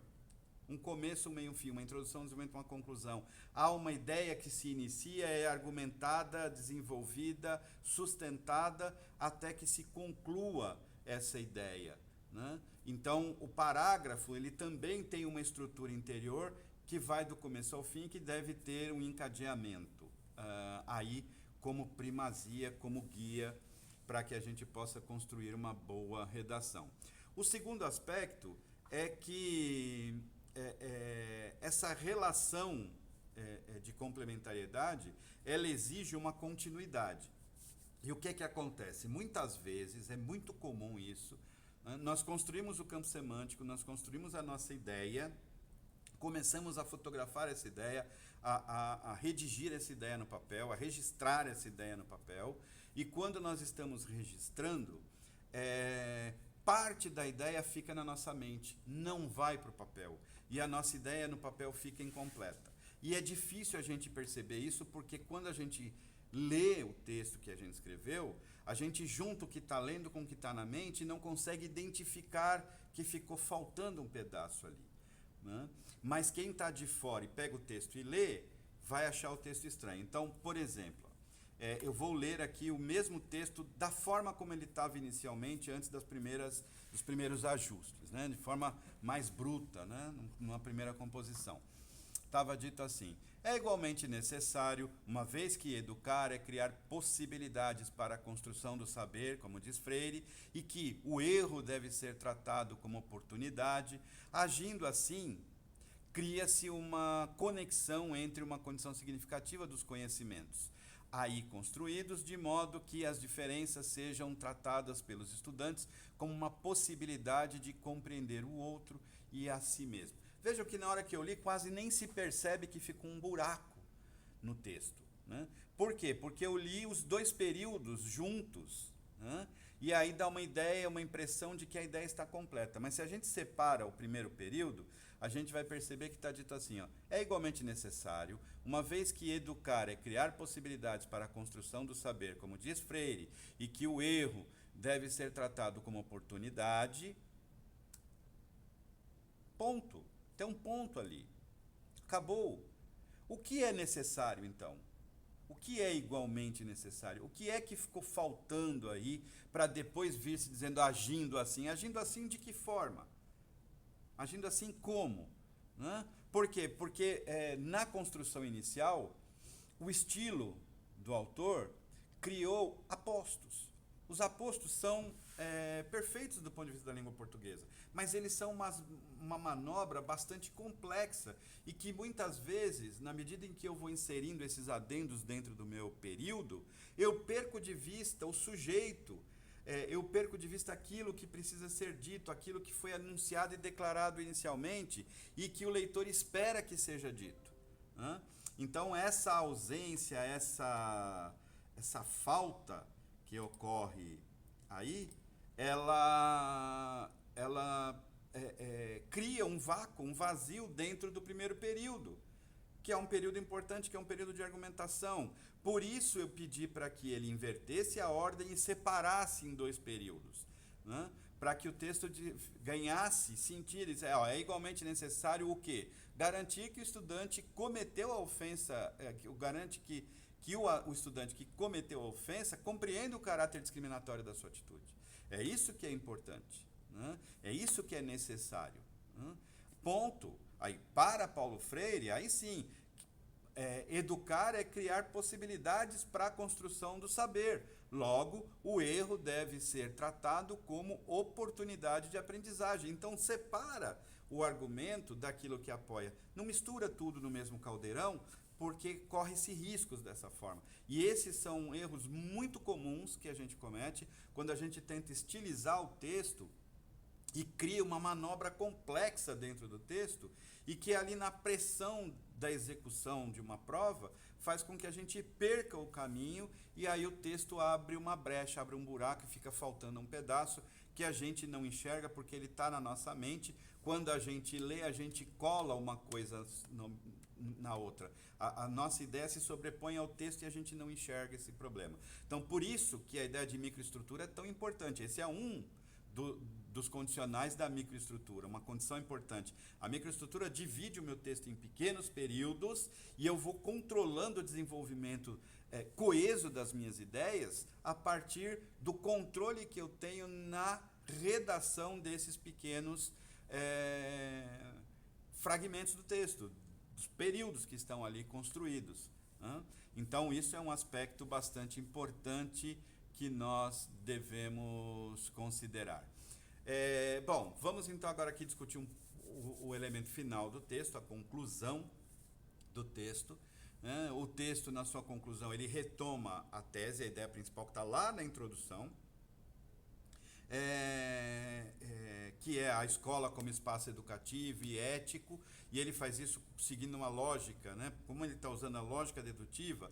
um começo, um meio, um fim, uma introdução, um desenvolvimento, uma conclusão. Há uma ideia que se inicia, é argumentada, desenvolvida, sustentada, até que se conclua essa ideia, né? Então, o parágrafo ele também tem uma estrutura interior que vai do começo ao fim, que deve ter um encadeamento aí como primazia, como guia, para que a gente possa construir uma boa redação. O segundo aspecto é que essa relação de complementariedade, ela exige uma continuidade. E o que é que acontece? Muitas vezes, é muito comum isso, né? Nós construímos o campo semântico, nós construímos a nossa ideia, começamos a fotografar essa ideia, a redigir essa ideia no papel, a registrar essa ideia no papel, e quando nós estamos registrando, parte da ideia fica na nossa mente, não vai para o papel, e a nossa ideia no papel fica incompleta. E é difícil a gente perceber isso, porque quando a gente lê o texto que a gente escreveu, a gente junta o que está lendo com o que está na mente e não consegue identificar que ficou faltando um pedaço ali, né? Mas quem está de fora e pega o texto e lê, vai achar o texto estranho. Então, por exemplo, eu vou ler aqui o mesmo texto da forma como ele estava inicialmente, antes dos primeiros ajustes, né? De forma mais bruta, né? Numa primeira composição. Estava dito assim, é igualmente necessário, uma vez que educar é criar possibilidades para a construção do saber, como diz Freire, e que o erro deve ser tratado como oportunidade, agindo assim, cria-se uma conexão entre uma condição significativa dos conhecimentos, aí construídos, de modo que as diferenças sejam tratadas pelos estudantes como uma possibilidade de compreender o outro e a si mesmo. Vejam que na hora que eu li, quase nem se percebe que ficou um buraco no texto, né? Por quê? Porque eu li os dois períodos juntos, né? E aí dá uma ideia, uma impressão de que a ideia está completa. Mas se a gente separa o primeiro período, a gente vai perceber que está dito assim, ó, é igualmente necessário, uma vez que educar é criar possibilidades para a construção do saber, como diz Freire, e que o erro deve ser tratado como oportunidade, ponto. Tem um ponto ali. Acabou. O que é necessário, então? O que é igualmente necessário? O que é que ficou faltando aí para depois vir se dizendo agindo assim? Agindo assim de que forma? Agindo assim como? Né? Por quê? Porque na construção inicial, o estilo do autor criou apostos. Os apostos são perfeitos do ponto de vista da língua portuguesa, mas eles são uma manobra bastante complexa e que muitas vezes, na medida em que eu vou inserindo esses adendos dentro do meu período, eu perco de vista o sujeito, eu perco de vista aquilo que precisa ser dito, aquilo que foi anunciado e declarado inicialmente e que o leitor espera que seja dito. Né? Então, essa ausência, essa falta que ocorre aí, ela cria um vácuo, um vazio dentro do primeiro período, que é um período importante, que é um período de argumentação. Por isso eu pedi para que ele invertesse a ordem e separasse em 2 períodos, né? Para que o texto ganhasse sentido. É igualmente necessário o quê? Garantir que o estudante cometeu a ofensa, garante que o estudante que cometeu a ofensa compreenda o caráter discriminatório da sua atitude. É isso que é importante, né? É isso que é necessário. Né? Ponto. Aí, para Paulo Freire, aí sim, educar é criar possibilidades para a construção do saber. Logo, o erro deve ser tratado como oportunidade de aprendizagem. Então, separa o argumento daquilo que apoia. Não mistura tudo no mesmo caldeirão, porque corre-se riscos dessa forma. E esses são erros muito comuns que a gente comete quando a gente tenta estilizar o texto e cria uma manobra complexa dentro do texto e que ali na pressão da execução de uma prova faz com que a gente perca o caminho e aí o texto abre uma brecha, abre um buraco e fica faltando um pedaço que a gente não enxerga porque ele está na nossa mente. Quando a gente lê, a gente cola uma coisa na outra. A nossa ideia se sobrepõe ao texto e a gente não enxerga esse problema. Então, por isso que a ideia de microestrutura é tão importante. Esse é um dos condicionais da microestrutura, uma condição importante. A microestrutura divide o meu texto em pequenos períodos e eu vou controlando o desenvolvimento coeso das minhas ideias a partir do controle que eu tenho na redação desses pequenos fragmentos do texto, dos períodos que estão ali construídos. Né? Então, isso é um aspecto bastante importante que nós devemos considerar. Bom, vamos então agora aqui discutir o elemento final do texto, a conclusão do texto. Né? O texto, na sua conclusão, ele retoma a tese, a ideia principal que está lá na introdução, que é a escola como espaço educativo e ético, e ele faz isso seguindo uma lógica, né? Como ele está usando a lógica dedutiva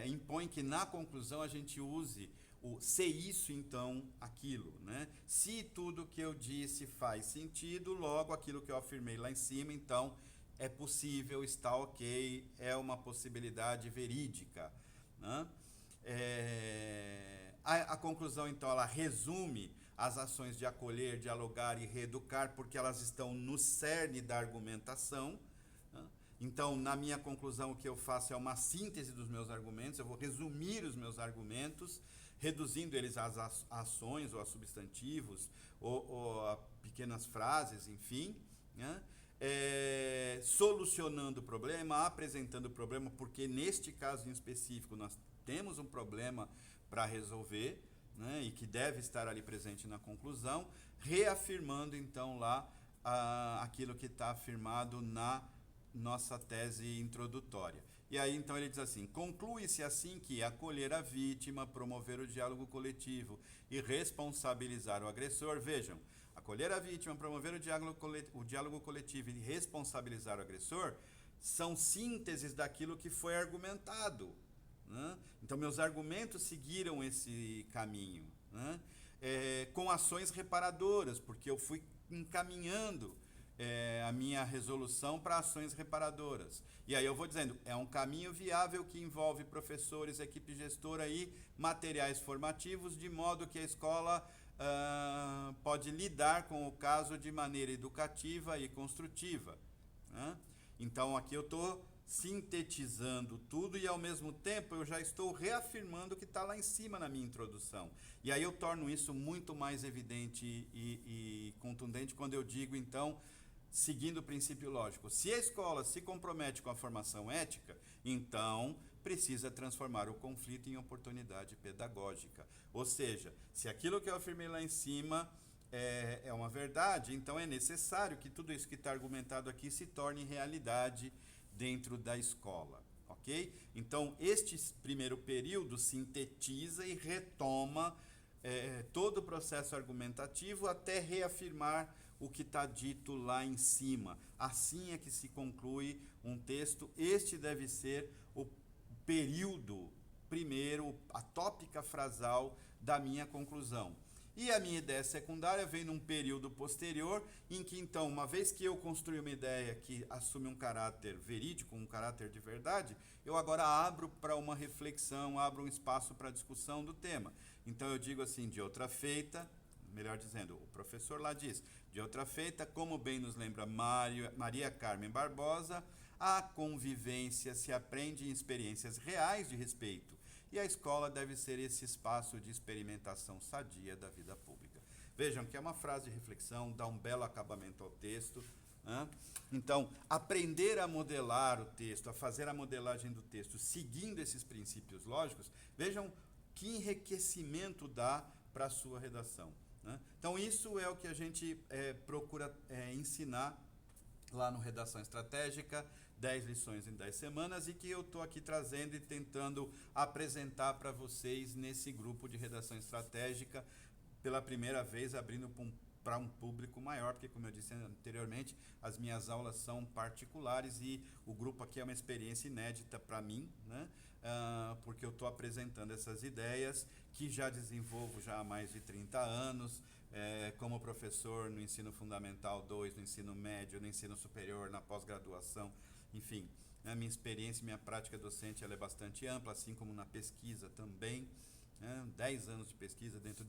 impõe que na conclusão a gente use o se isso, então aquilo, né? Se tudo que eu disse faz sentido, logo aquilo que eu afirmei lá em cima, então é possível, está ok, é uma possibilidade verídica, né? A conclusão, então, ela resume as ações de acolher, dialogar e reeducar, porque elas estão no cerne da argumentação. Né? Então, na minha conclusão, o que eu faço é uma síntese dos meus argumentos, eu vou resumir os meus argumentos, reduzindo eles às ações, ou a substantivos, ou a pequenas frases, enfim, né? Solucionando o problema, apresentando o problema, porque neste caso em específico nós temos um problema para resolver, né, e que deve estar ali presente na conclusão, reafirmando então lá aquilo que está afirmado na nossa tese introdutória. E aí então ele diz assim: conclui-se assim que acolher a vítima, promover o diálogo coletivo e responsabilizar o agressor. Vejam, acolher a vítima, promover o diálogo coletivo e responsabilizar o agressor são sínteses daquilo que foi argumentado. Né? Então, meus argumentos seguiram esse caminho, né? Com ações reparadoras, porque eu fui encaminhando a minha resolução para ações reparadoras. E aí eu vou dizendo, é um caminho viável que envolve professores, equipe gestora e materiais formativos, de modo que a escola pode lidar com o caso de maneira educativa e construtiva. Né? Então, aqui eu estou sintetizando tudo e, ao mesmo tempo, eu já estou reafirmando o que está lá em cima na minha introdução. E aí eu torno isso muito mais evidente e contundente quando eu digo, então, seguindo o princípio lógico. Se a escola se compromete com a formação ética, então precisa transformar o conflito em oportunidade pedagógica. Ou seja, se aquilo que eu afirmei lá em cima é uma verdade, então é necessário que tudo isso que está argumentado aqui se torne realidade dentro da escola, ok? Então, este primeiro período sintetiza e retoma todo o processo argumentativo até reafirmar o que está dito lá em cima. Assim é que se conclui um texto. Este deve ser o período primeiro, a tópica frasal da minha conclusão. E a minha ideia secundária vem num período posterior, em que então, uma vez que eu construí uma ideia que assume um caráter verídico, um caráter de verdade, eu agora abro para uma reflexão, abro um espaço para discussão do tema. Então eu digo assim, de outra feita, melhor dizendo, o professor lá diz, de outra feita, como bem nos lembra Maria Carmen Barbosa, a convivência se aprende em experiências reais de respeito, e a escola deve ser esse espaço de experimentação sadia da vida pública. Vejam que é uma frase de reflexão, dá um belo acabamento ao texto. Então, aprender a modelar o texto, a fazer a modelagem do texto, seguindo esses princípios lógicos, vejam que enriquecimento dá para a sua redação. Então, isso é o que a gente procura ensinar lá no Redação Estratégica, 10 lições em 10 semanas, e que eu estou aqui trazendo e tentando apresentar para vocês nesse grupo de redação estratégica, pela primeira vez abrindo para um público maior, porque, como eu disse anteriormente, as minhas aulas são particulares e o grupo aqui é uma experiência inédita para mim, porque eu estou apresentando essas ideias que já desenvolvo já há mais de 30 anos, como professor no ensino fundamental 2, no ensino médio, no ensino superior, na pós-graduação, enfim, a minha experiência, minha prática docente ela é bastante ampla, assim como na pesquisa também, 10 anos de pesquisa dentro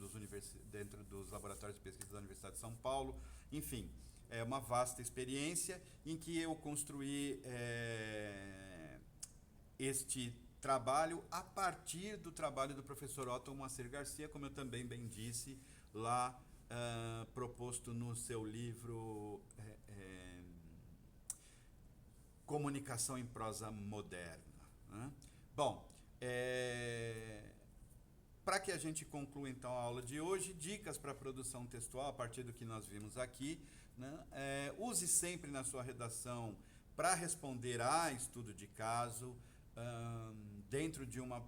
dos laboratórios de pesquisa da Universidade de São Paulo, enfim, é uma vasta experiência em que eu construí este trabalho a partir do trabalho do professor Otton Moacir Garcia, como eu também bem disse, lá proposto no seu livro Comunicação em Prosa Moderna. Bom, para que a gente conclua então a aula de hoje, dicas para produção textual a partir do que nós vimos aqui, use sempre na sua redação para responder a estudo de caso, dentro de uma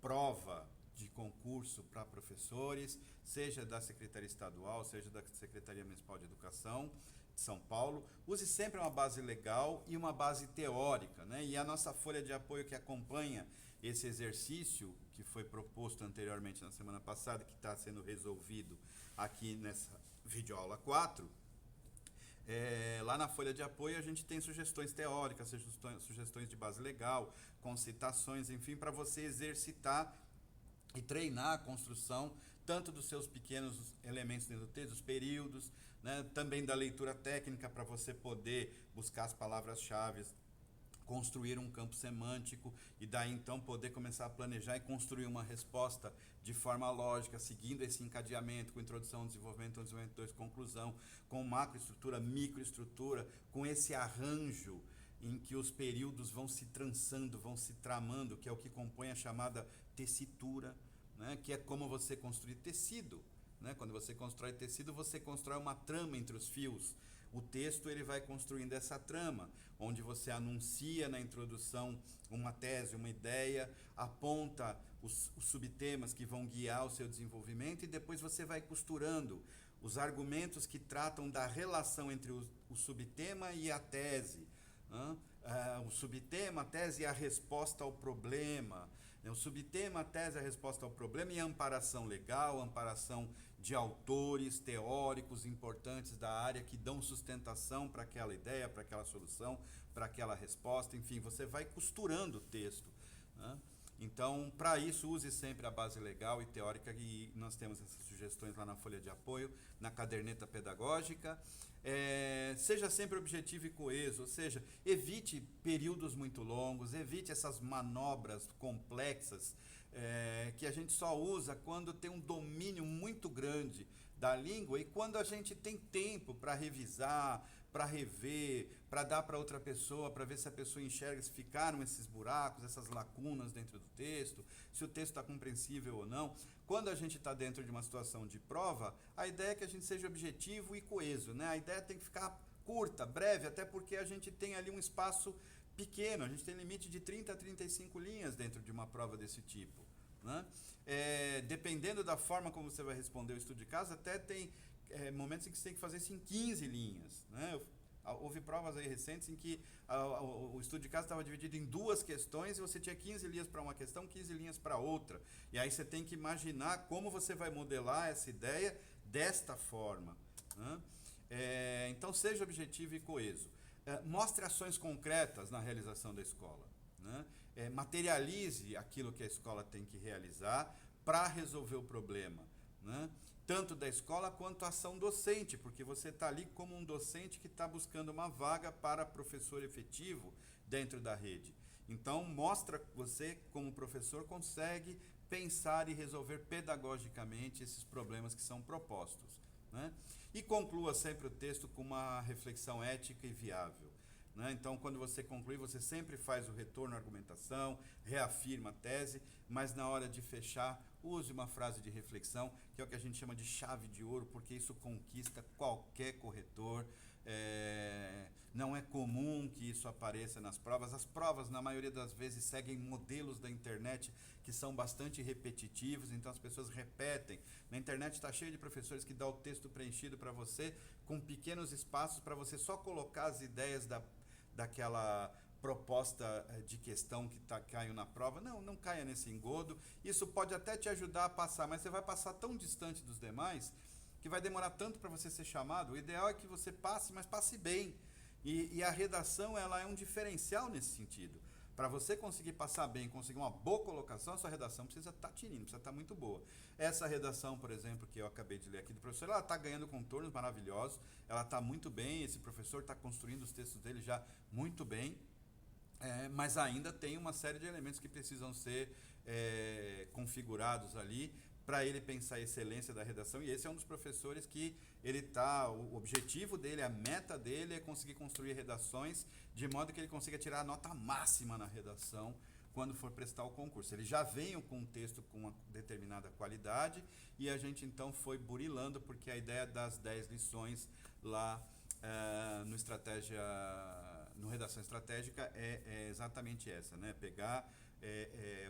prova de concurso para professores, seja da Secretaria Estadual, seja da Secretaria Municipal de Educação de São Paulo, use sempre uma base legal e uma base teórica, E a nossa folha de apoio que acompanha esse exercício, que foi proposto anteriormente na semana passada, que está sendo resolvido aqui nessa videoaula 4, lá na folha de apoio a gente tem sugestões teóricas, sugestões de base legal, com citações, enfim, para você exercitar e treinar a construção tanto dos seus pequenos elementos dentro do texto, dos períodos, também da leitura técnica para você poder buscar as palavras-chave, construir um campo semântico e daí então poder começar a planejar e construir uma resposta de forma lógica, seguindo esse encadeamento com introdução, desenvolvimento 2, conclusão, com macroestrutura, microestrutura, com esse arranjo em que os períodos vão se trançando, vão se tramando, que é o que compõe a chamada tessitura, que é como você construir tecido. Quando você constrói tecido, você constrói uma trama entre os fios. O texto ele vai construindo essa trama, onde você anuncia na introdução uma tese, uma ideia, aponta os subtemas que vão guiar o seu desenvolvimento e depois você vai costurando os argumentos que tratam da relação entre o subtema e a tese. O subtema, a tese e a resposta ao problema. O subtema, a tese, a resposta ao problema e a amparação legal, a amparação de autores teóricos importantes da área que dão sustentação para aquela ideia, para aquela solução, para aquela resposta, enfim, você vai costurando o texto. Então, para isso, use sempre a base legal e teórica, e nós temos essas sugestões lá na folha de apoio, na caderneta pedagógica. Seja sempre objetivo e coeso, ou seja, evite períodos muito longos, evite essas manobras complexas que a gente só usa quando tem um domínio muito grande da língua, e quando a gente tem tempo para revisar, para rever, para dar para outra pessoa, para ver se a pessoa enxerga se ficaram esses buracos, essas lacunas dentro do texto, se o texto está compreensível ou não. Quando a gente está dentro de uma situação de prova, a ideia é que a gente seja objetivo e coeso, né? A ideia tem que ficar curta, breve, até porque a gente tem ali um espaço pequeno, a gente tem limite de 30 a 35 linhas dentro de uma prova desse tipo, né? Dependendo da forma como você vai responder o estudo de caso, até tem momentos em que você tem que fazer isso em 15 linhas, né? Houve provas aí recentes em que o estudo de caso estava dividido em duas questões e você tinha 15 linhas para uma questão, 15 linhas para outra. E aí você tem que imaginar como você vai modelar essa ideia desta forma, né? Então seja objetivo e coeso. Mostre ações concretas na realização da escola, né? Materialize aquilo que a escola tem que realizar para resolver o problema, né? Tanto da escola quanto a ação docente, porque você está ali como um docente que está buscando uma vaga para professor efetivo dentro da rede. Então, mostra que você, como professor, consegue pensar e resolver pedagogicamente esses problemas que são propostos, né? E conclua sempre o texto com uma reflexão ética e viável, né? Então, quando você conclui, você sempre faz o retorno à argumentação, reafirma a tese, mas na hora de fechar, use uma frase de reflexão, que é o que a gente chama de chave de ouro, porque isso conquista qualquer corretor. Não é comum que isso apareça nas provas. As provas, na maioria das vezes, seguem modelos da internet que são bastante repetitivos, então as pessoas repetem. Na internet está cheio de professores que dão o texto preenchido para você, com pequenos espaços para você só colocar as ideias daquela proposta de questão que caiu na prova. Não caia nesse engodo. Isso pode até te ajudar a passar, mas você vai passar tão distante dos demais que vai demorar tanto para você ser chamado. O ideal é que você passe, mas passe bem. E a redação, ela é um diferencial nesse sentido. Para você conseguir passar bem, conseguir uma boa colocação, a sua redação precisa estar tinindo, precisa estar muito boa. Essa redação, por exemplo, que eu acabei de ler aqui do professor, ela está ganhando contornos maravilhosos, ela está muito bem, esse professor está construindo os textos dele já muito bem, mas ainda tem uma série de elementos que precisam ser configurados ali para ele pensar a excelência da redação, e esse é um dos professores que o objetivo dele, a meta dele é conseguir construir redações de modo que ele consiga tirar a nota máxima na redação quando for prestar o concurso. Ele já veio com um texto com uma determinada qualidade e a gente então foi burilando, porque a ideia das 10 lições lá no Redação Estratégica é exatamente essa, né? Pegar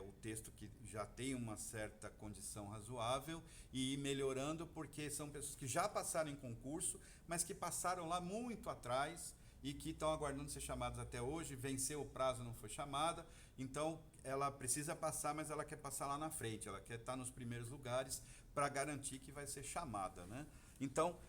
o texto que já tem uma certa condição razoável e ir melhorando, porque são pessoas que já passaram em concurso, mas que passaram lá muito atrás e que estão aguardando ser chamadas até hoje, venceu o prazo, não foi chamada, então ela precisa passar, mas ela quer passar lá na frente, ela quer estar nos primeiros lugares para garantir que vai ser chamada, né? Então,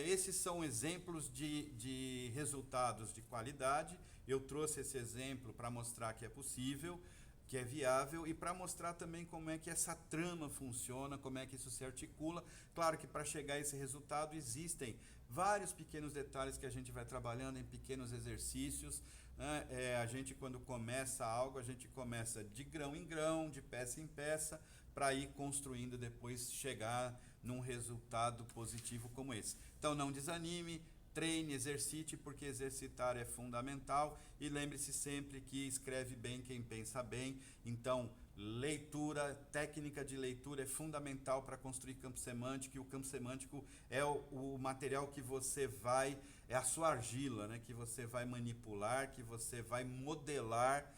esses são exemplos de resultados de qualidade. Eu trouxe esse exemplo para mostrar que é possível, que é viável, e para mostrar também como é que essa trama funciona, como é que isso se articula. Claro que para chegar a esse resultado existem vários pequenos detalhes que a gente vai trabalhando em pequenos exercícios, né? A gente, quando começa algo, a gente começa de grão em grão, de peça em peça, para ir construindo, depois chegar num resultado positivo como esse. Então não desanime, treine, exercite, porque exercitar é fundamental, e lembre-se sempre que escreve bem quem pensa bem. Então, leitura, técnica de leitura é fundamental para construir campo semântico, e o campo semântico é o material que você vai, é a sua argila, né, que você vai manipular, que você vai modelar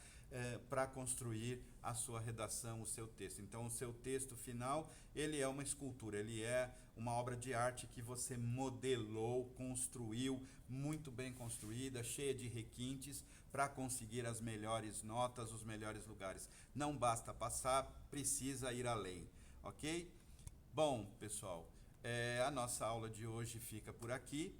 para construir a sua redação, o seu texto. Então, o seu texto final, ele é uma escultura, ele é uma obra de arte que você modelou, construiu, muito bem construída, cheia de requintes, para conseguir as melhores notas, os melhores lugares. Não basta passar, precisa ir além, ok? Bom, pessoal, a nossa aula de hoje fica por aqui.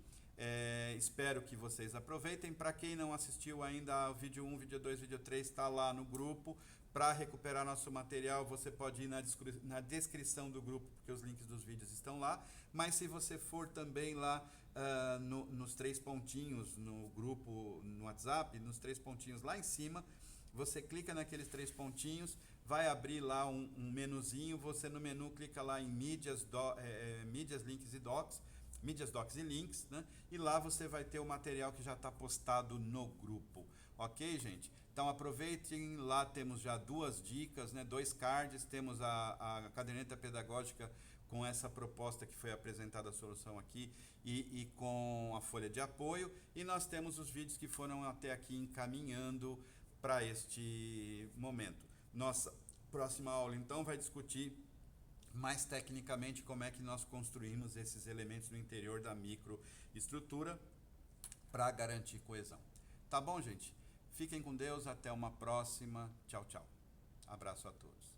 Espero que vocês aproveitem. Para quem não assistiu ainda ao vídeo 1, vídeo 2, vídeo 3, está lá no grupo. Para recuperar nosso material, você pode ir na descrição do grupo, porque os links dos vídeos estão lá. Mas se você for também lá nos 3 pontinhos no grupo, no WhatsApp, nos 3 pontinhos lá em cima, você clica naqueles 3 pontinhos, vai abrir lá um menuzinho, você no menu clica lá em mídias, links e docs, mídias, docs e links, né? E lá você vai ter o material que já está postado no grupo, ok, gente? Então aproveitem, lá temos já 2 dicas, né? 2 cards, temos a caderneta pedagógica com essa proposta que foi apresentada a solução aqui e com a folha de apoio, e nós temos os vídeos que foram até aqui encaminhando para este momento. Nossa próxima aula então vai discutir mais tecnicamente como é que nós construímos esses elementos no interior da microestrutura para garantir coesão. Tá bom, gente? Fiquem com Deus, até uma próxima. Tchau, tchau. Abraço a todos.